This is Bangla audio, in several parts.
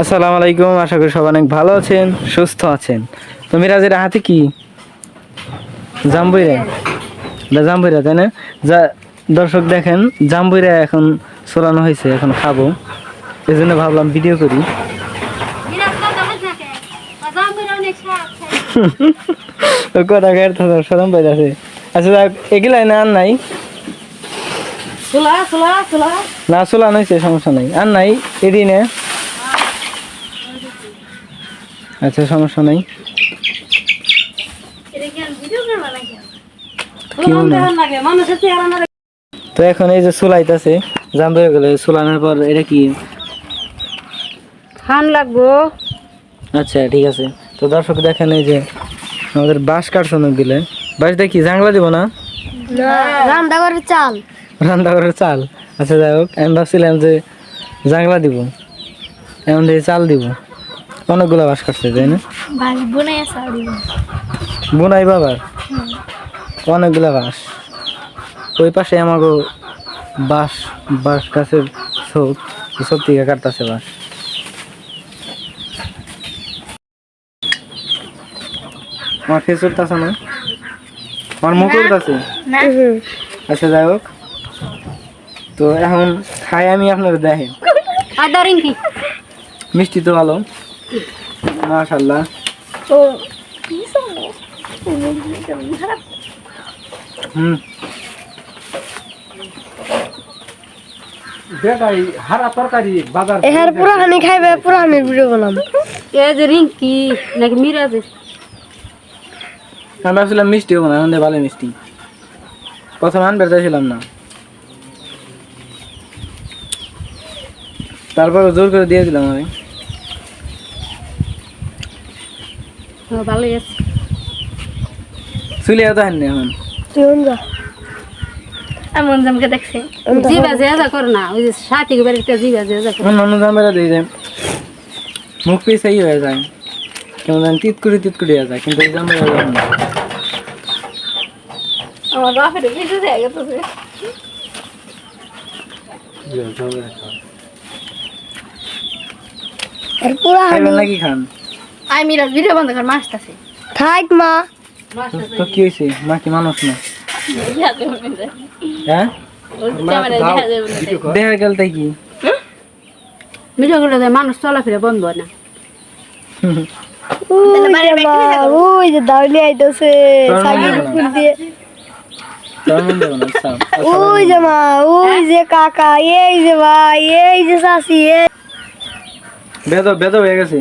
আসসালামু আলাইকুম, আশা করি সবাই অনেক ভালো আছেন, সুস্থ আছেন। তো মিরাজের হাতে কি জাম্বুইরা, জাম্বুইরা তাই না? যা দর্শক দেখেন, জাম্বুইরা এখন চলানো হয়েছে, এখন খাবো, এই জন্য ভাবলাম ভিডিও করি। কটা গায়ের সরম পাই আছে। আচ্ছা যাক, এগুলাই না আর নাই, না চলানো হয়েছে, সমস্যা নাই, আর নাই এদিনে। আচ্ছা সমস্যা নাই। তো এখন এই যে চুলাইতেছে, জাম ধরে গেলে চুলানোর পর এটা কি খান লাগবো। আচ্ছা ঠিক আছে। তো দর্শক দেখেন, এই যে আমাদের বাঁশ কাটছে অনেকগুলো। বাঁশ দেখি জাংলা দিব না, রান্না করে চাল, রান্না করার চাল। আচ্ছা যাই হোক, আমি ভাবছিলাম যে জাংলা দিব, এমন দিয়ে চাল দিব। অনেকগুলো বাঁশ কাটছে তাই না? বোনাই বাবার অনেকগুলো বাঁশ। ওই পাশে আমাকে বাঁশ বাঁশ গাছের সব থেকে কাটতেছে বাঁশ। আমার ফেস উঠতেছে না, আমার মুখ উঠতেছে। আচ্ছা যাই হোক, তো এখন খাই আমি, আপনারা দেখেন। মিষ্টি তো ভালো, মাশাআল্লাহ। পুরা হানি খাইবে, পুরা হানি ভিডিও বানাম। এই যে রিঙ্কি নাকি মিরাজের, আমি ভাবছিলাম মিষ্টি হবো না, এখন ভালো মিষ্টি। প্রথমে আনবে চাইছিলাম না, তারপর জোর করে দিয়ে দিলাম আমি। ভালোই আছে। চুলে এত হান এখন এমন জামকে দেখছে জিবা জেজা কর না, ওই যে সাথী বাড়িতে জিবা জেজা কর অন্য জামেরা দিয়ে যায়, মুখ পিছাই হয়ে যায়, কেমন জানি তিতকুড়ি হয়ে যায়, কিন্তু এই জামেরা না। আমার বাপের কিছু জায়গা তো নাকি খান। আই মিরাজ ভিডিও বন্ধ কর, মাসতাছে থাক মা। তো কি হয়েছে, মা কি মানুষ না? হ্যাঁ দেখা গেল তাই কি ভিডিও করে দেয়, মানুষ চলাফেরা বন্ধ হয় না। ওই যে দাউলি আইতাছে ওই যে মা, ওই যে কাকা, এই যে ভাই, এই যে শাশি, বেদ হয়ে গেছে।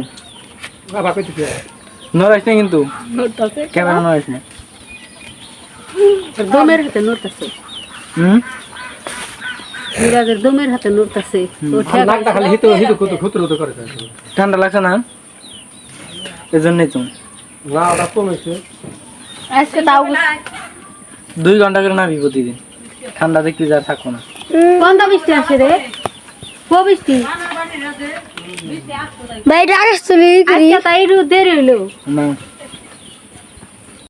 নড়াইস না কিন্তু, ক্যামেরা নড়াইস না। দমের হাতে নড়তাছে, মিরাজের দমের হাতে নড়তাছে। ঠান্ডা লাগছে না, এই জন্যই তো আজকে তাও 2 ঘন্টা করে নাবি প্রতিদিন, ঠান্ডা দেখবি যা থাকবো না। বন্ধ বৃষ্টি আসে রে, বৃষ্টি ভাই আকাশ তুলি তাই দেরি হইলো না